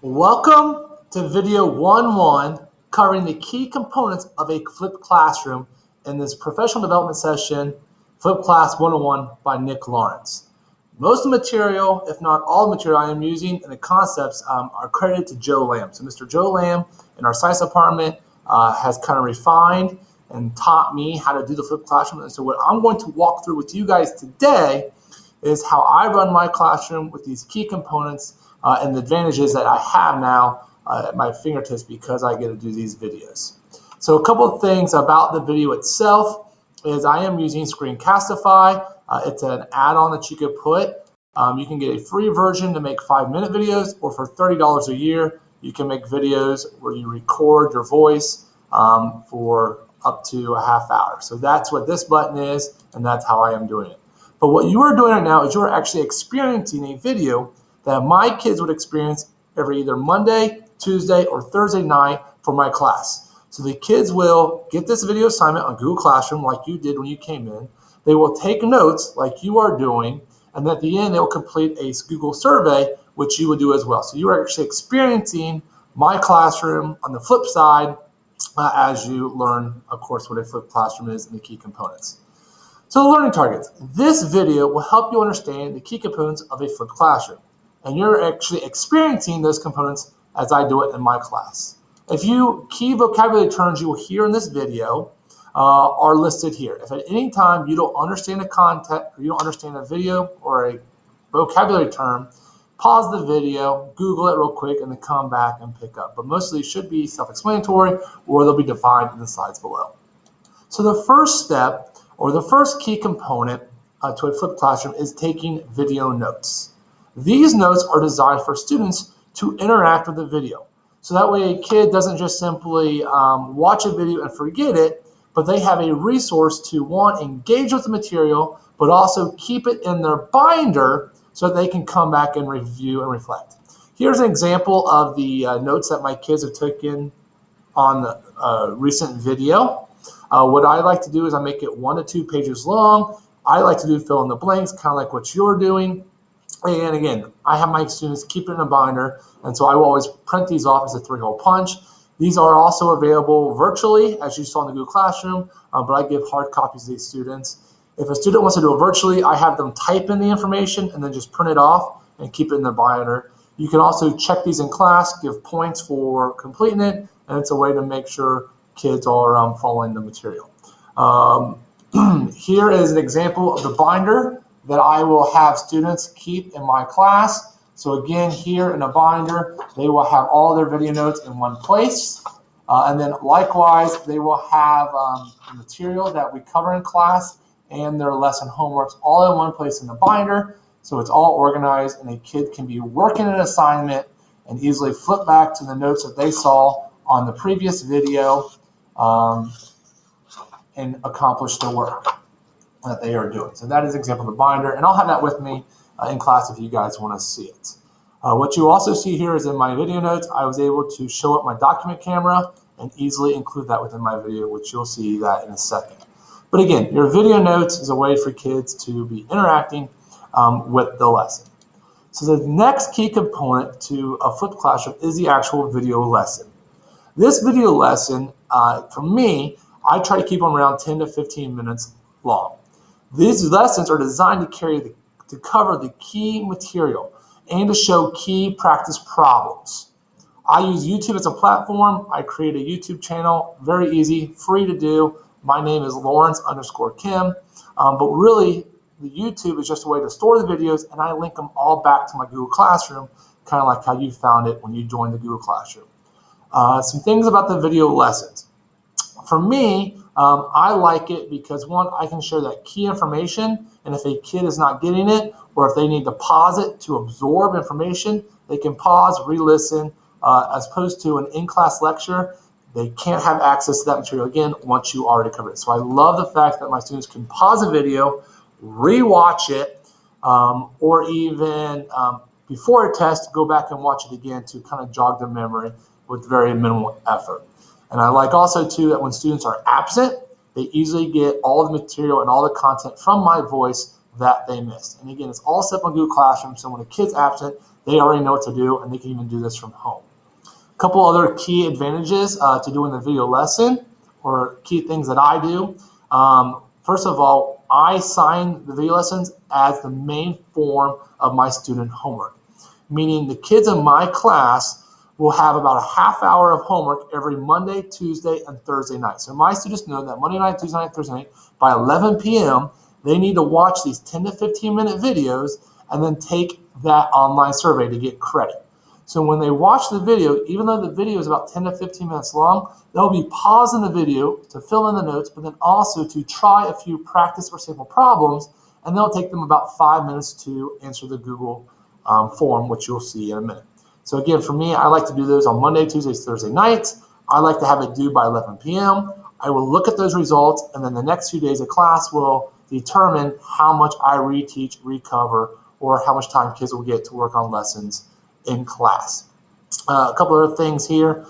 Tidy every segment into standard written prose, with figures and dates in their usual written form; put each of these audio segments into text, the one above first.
Welcome to video 1-1 covering the key components of a flipped classroom in this professional development session, Flipped Class 101 by Nick Lawrence. Most of the material, if not all the material I am using and the concepts are credited to Joe Lamb. So Mr. Joe Lamb in our science department has kind of refined and taught me how to do the flipped classroom. And so what I'm going to walk through with you guys today is how I run my classroom with these key components and the advantages that I have now at my fingertips because I get to do these videos. So a couple of things about the video itself is I am using Screencastify. It's an add-on that you could put. You can get a free version to make 5-minute videos, or for $30 a year, you can make videos where you record your voice for up to a half hour. So that's what this button is, and that's how I am doing it. But what you are doing right now is you are actually experiencing a video that my kids would experience every either Monday, Tuesday, or Thursday night for my class. So the kids will get this video assignment on Google Classroom like you did when you came in. They will take notes like you are doing, and at the end, they'll complete a Google survey, which you would do as well. So you are actually experiencing my classroom on the flip side as you learn, of course, what a flipped classroom is and the key components. So the learning targets. This video will help you understand the key components of a flipped classroom. And you're actually experiencing those components as I do it in my class. A few key vocabulary terms you will hear in this video are listed here. If at any time you don't understand a content, or you don't understand a video or a vocabulary term, pause the video, Google it real quick, and then come back and pick up. But most of these should be self-explanatory, or they'll be defined in the slides below. So the first step, or the first key component to a flipped classroom is taking video notes. These notes are designed for students to interact with the video. So that way a kid doesn't just simply watch a video and forget it, but they have a resource to, one, engage with the material, but also keep it in their binder so that they can come back and review and reflect. Here's an example of the notes that my kids have taken on the recent video. What I like to do is I make it 1 to 2 pages long. I like to do fill in the blanks, kind of like what you're doing. And again, I have my students keep it in a binder, and so I will always print these off as a 3-hole punch. These are also available virtually, as you saw in the Google Classroom, but I give hard copies to these students. If a student wants to do it virtually, I have them type in the information and then just print it off and keep it in their binder. You can also check these in class, give points for completing it, and it's a way to make sure kids are following the material. Here is an example of the binder that I will have students keep in my class. So again, here in a binder, they will have all their video notes in one place. And then likewise, they will have the material that we cover in class and their lesson homeworks all in one place in the binder. So it's all organized, and a kid can be working an assignment and easily flip back to the notes that they saw on the previous video and accomplish their work that they are doing. So that is an example of the binder, and I'll have that with me in class if you guys want to see it. What you also see here is in my video notes, I was able to show up my document camera and easily include that within my video, which you'll see that in a second. But again, your video notes is a way for kids to be interacting with the lesson. So the next key component to a flipped classroom is the actual video lesson. This video lesson, for me, I try to keep them around 10 to 15 minutes long. These lessons are designed to cover the key material and to show key practice problems. I use YouTube as a platform. I create a YouTube channel, very easy, free to do. My name is Lawrence_Kim, but really the YouTube is just a way to store the videos, and I link them all back to my Google Classroom, kind of like how you found it when you joined the Google Classroom. Some things about the video lessons. For me, I like it because, one, I can share that key information, and if a kid is not getting it, or if they need to pause it to absorb information, they can pause, re-listen, as opposed to an in-class lecture. They can't have access to that material again once you already covered it. So I love the fact that my students can pause a video, re-watch it, or even before a test, go back and watch it again to kind of jog their memory with very minimal effort. And I like also, too, that when students are absent, they easily get all the material and all the content from my voice that they missed. And again, it's all set up on Google Classroom, so when a kid's absent, they already know what to do, and they can even do this from home. A couple other key advantages to doing the video lesson, or key things that I do. First of all, I sign the video lessons as the main form of my student homework, meaning the kids in my class will have about a half hour of homework every Monday, Tuesday, and Thursday night. So my students know that Monday night, Tuesday night, Thursday night, by 11 p.m., they need to watch these 10 to 15 minute videos and then take that online survey to get credit. So when they watch the video, even though the video is about 10 to 15 minutes long, they'll be pausing the video to fill in the notes, but then also to try a few practice or sample problems, and they'll take them about 5 minutes to answer the Google form, which you'll see in a minute. So again, for me, I like to do those on Monday, Tuesdays, Thursday nights. I like to have it due by 11 p.m. I will look at those results, and then the next few days of class will determine how much I reteach, recover, or how much time kids will get to work on lessons in class. A couple other things here.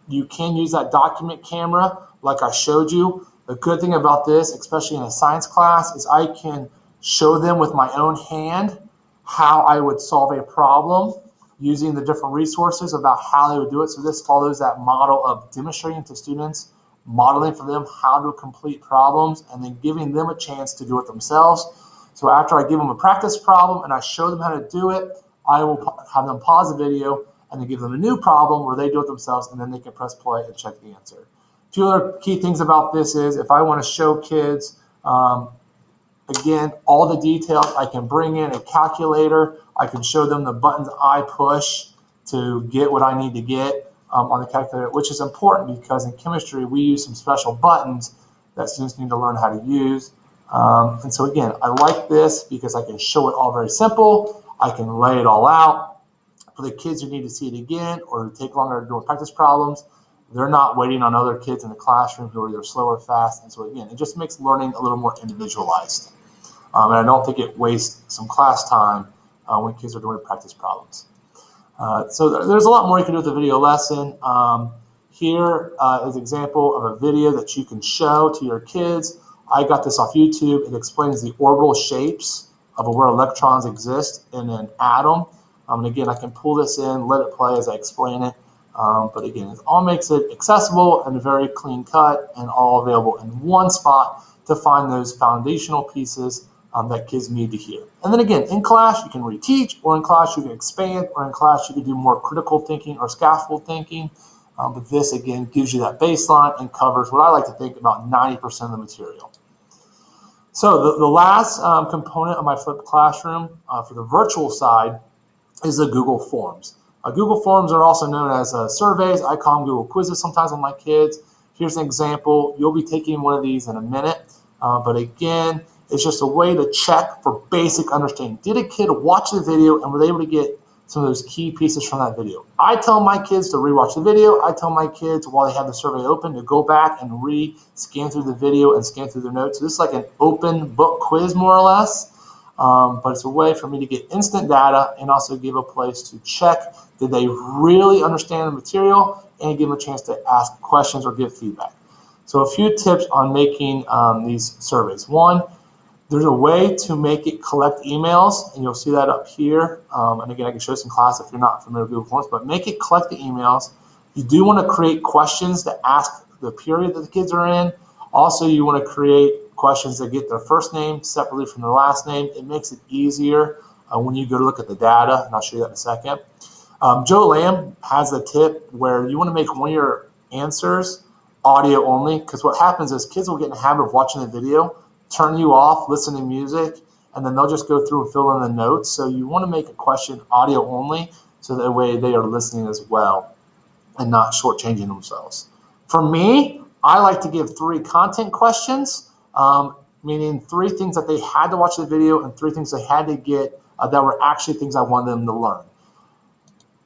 You can use that document camera like I showed you. The good thing about this, especially in a science class, is I can show them with my own hand how I would solve a problem using the different resources about how they would do it. So this follows that model of demonstrating to students, modeling for them how to complete problems, and then giving them a chance to do it themselves. So after I give them a practice problem and I show them how to do it, I will have them pause the video and then give them a new problem where they do it themselves, and then they can press play and check the answer. A few other key things about this is if I want to show kids, again, all the details, I can bring in a calculator. I can show them the buttons I push to get what I need to get on the calculator, which is important because in chemistry, we use some special buttons that students need to learn how to use. And so again, I like this because I can show it all very simple. I can lay it all out. For the kids who need to see it again or who take longer doing practice problems, they're not waiting on other kids in the classroom who are either slow or fast. And so again, it just makes learning a little more individualized. And I don't think it wastes some class time when kids are doing practice problems. So there's a lot more you can do with the video lesson. Here is an example of a video that you can show to your kids. I got this off YouTube. It explains the orbital shapes of where electrons exist in an atom. And again, I can pull this in, let it play as I explain it. But again, it all makes it accessible and very clean cut and all available in one spot to find those foundational pieces that kids need to hear. And then again, in class, you can reteach, or in class, you can expand, or in class, you can do more critical thinking or scaffold thinking. But this, again, gives you that baseline and covers what I like to think about 90% of the material. So the last component of my flipped classroom for the virtual side is the Google Forms. Google Forms are also known as surveys. I call them Google Quizzes sometimes with my kids. Here's an example. You'll be taking one of these in a minute. But again, it's just a way to check for basic understanding. Did a kid watch the video and were they able to get some of those key pieces from that video? I tell my kids to rewatch the video. I tell my kids while they have the survey open to go back and scan through the video and scan through their notes. So this is like an open book quiz more or less. But it's a way for me to get instant data and also give a place to check did they really understand the material and give them a chance to ask questions or give feedback. So a few tips on making these surveys. One, there's a way to make it collect emails, and you'll see that up here. And again, I can show this in class if you're not familiar with Google Forms, but make it collect the emails. You do want to create questions to ask the period that the kids are in. Also, you want to create questions that get their first name separately from their last name. It makes it easier when you go to look at the data, and I'll show you that in a second. Joe Lamb has a tip where you want to make one of your answers audio only, because what happens is kids will get in the habit of watching the video, turn you off, listen to music, and then they'll just go through and fill in the notes. So you want to make a question audio only so that way they are listening as well and not shortchanging themselves. For me, I like to give 3 content questions, meaning 3 things that they had to watch the video and 3 things they had to get that were actually things I wanted them to learn.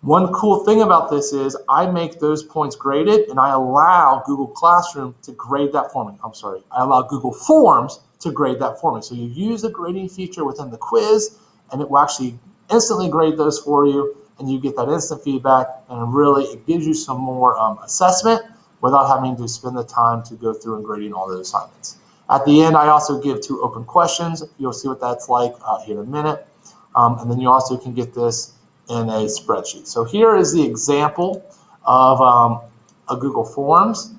One cool thing about this is I make those points graded, and I allow Google Classroom to grade that for me. I allow Google Forms to grade that for me. So you use the grading feature within the quiz, and it will actually instantly grade those for you, and you get that instant feedback, and really it gives you some more assessment without having to spend the time to go through and grading all those assignments. At the end, I also give 2 open questions. You'll see what that's like here in a minute. And then you also can get this in a spreadsheet. So here is the example of a Google Forms.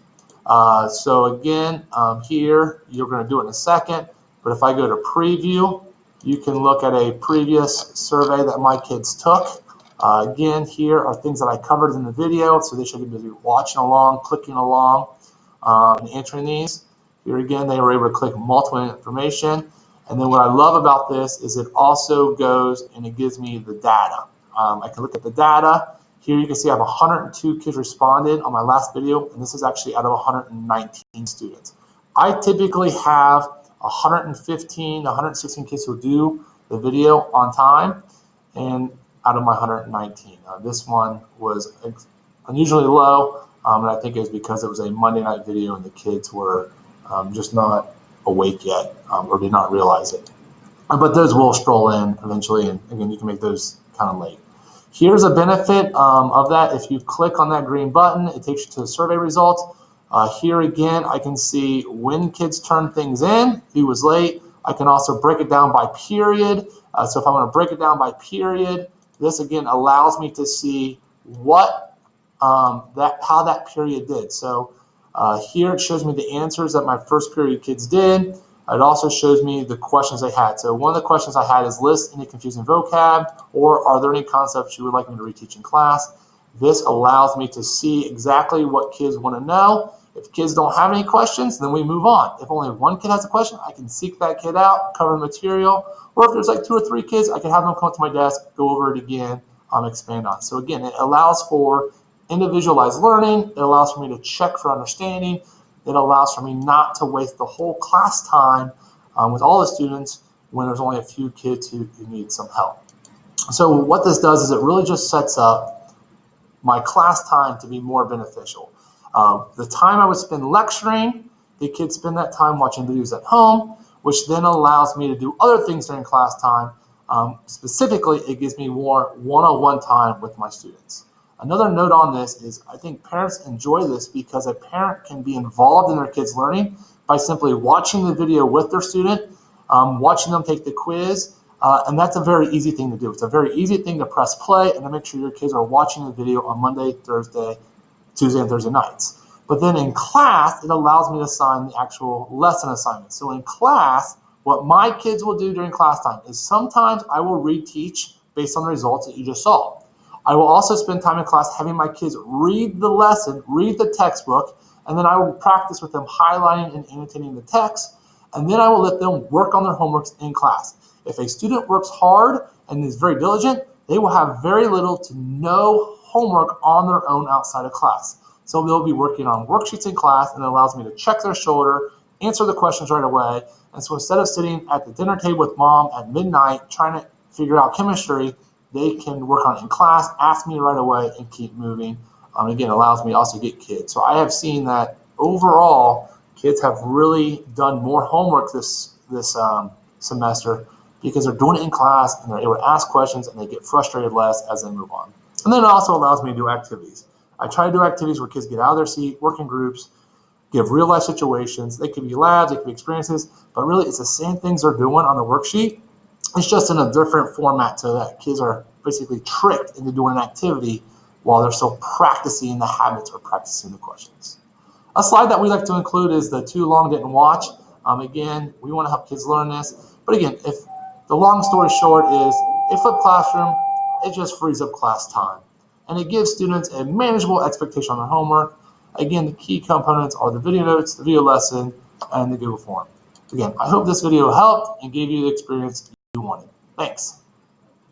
So again, here you're going to do it in a second, but if I go to preview, you can look at a previous survey that my kids took. Again, here are things that I covered in the video, so they should be watching along, clicking along, and answering these. Here again, they were able to click multiple information. And then what I love about this is it also goes and it gives me the data. I can look at the data. Here you can see I have 102 kids responded on my last video, and this is actually out of 119 students. I typically have 115, 116 kids who do the video on time, and out of my 119. This one was unusually low, and I think it was because it was a Monday night video and the kids were just not awake yet or did not realize it. But those will stroll in eventually, and again, you can make those kind of late. Here's a benefit of that. If you click on that green button, it takes you to the survey results. Here again, I can see when kids turned things in, who was late. I can also break it down by period. So if I want to break it down by period, this again allows me to see what how that period did. So here it shows me the answers that my first period kids did. It also shows me the questions they had. So one of the questions I had is list any confusing vocab, or are there any concepts you would like me to reteach in class? This allows me to see exactly what kids want to know. If kids don't have any questions, then we move on. If only one kid has a question, I can seek that kid out, cover the material. Or if there's like 2 or 3 kids, I can have them come up to my desk, go over it again, expand on. So again, it allows for individualized learning. It allows for me to check for understanding. It allows for me not to waste the whole class time with all the students when there's only a few kids who need some help. So what this does is it really just sets up my class time to be more beneficial. The time I would spend lecturing, the kids spend that time watching videos at home, which then allows me to do other things during class time. Specifically, it gives me more one-on-one time with my students. Another note on this is I think parents enjoy this because a parent can be involved in their kids' learning by simply watching the video with their student, watching them take the quiz, and that's a very easy thing to do. It's a very easy thing to press play and to make sure your kids are watching the video on Monday, Thursday, Tuesday, and Thursday nights. But then in class, it allows me to assign the actual lesson assignment. So in class, what my kids will do during class time is sometimes I will reteach based on the results that you just saw. I will also spend time in class having my kids read the lesson, read the textbook, and then I will practice with them highlighting and annotating the text, and then I will let them work on their homeworks in class. If a student works hard and is very diligent, they will have very little to no homework on their own outside of class. So they'll be working on worksheets in class, and it allows me to check their shoulder, answer the questions right away. And so instead of sitting at the dinner table with mom at midnight trying to figure out chemistry, they can work on it in class, ask me right away, and keep moving. Again, it allows me to also get kids. So I have seen that overall, kids have really done more homework this semester because they're doing it in class and they're able to ask questions and they get frustrated less as they move on. And then it also allows me to do activities. I try to do activities where kids get out of their seat, work in groups, give real life situations. They could be labs, they could be experiences, but really it's the same things they're doing on the worksheet. It's just in a different format so that kids are basically tricked into doing an activity while they're still practicing the habits or practicing the questions. A slide that we like to include is the too long didn't watch. Again, we want to help kids learn this. But again, if the long story short is a flipped classroom, it just frees up class time. And it gives students a manageable expectation on their homework. Again, the key components are the video notes, the video lesson, and the Google form. Again, I hope this video helped and gave you the experience you wanted. Thanks.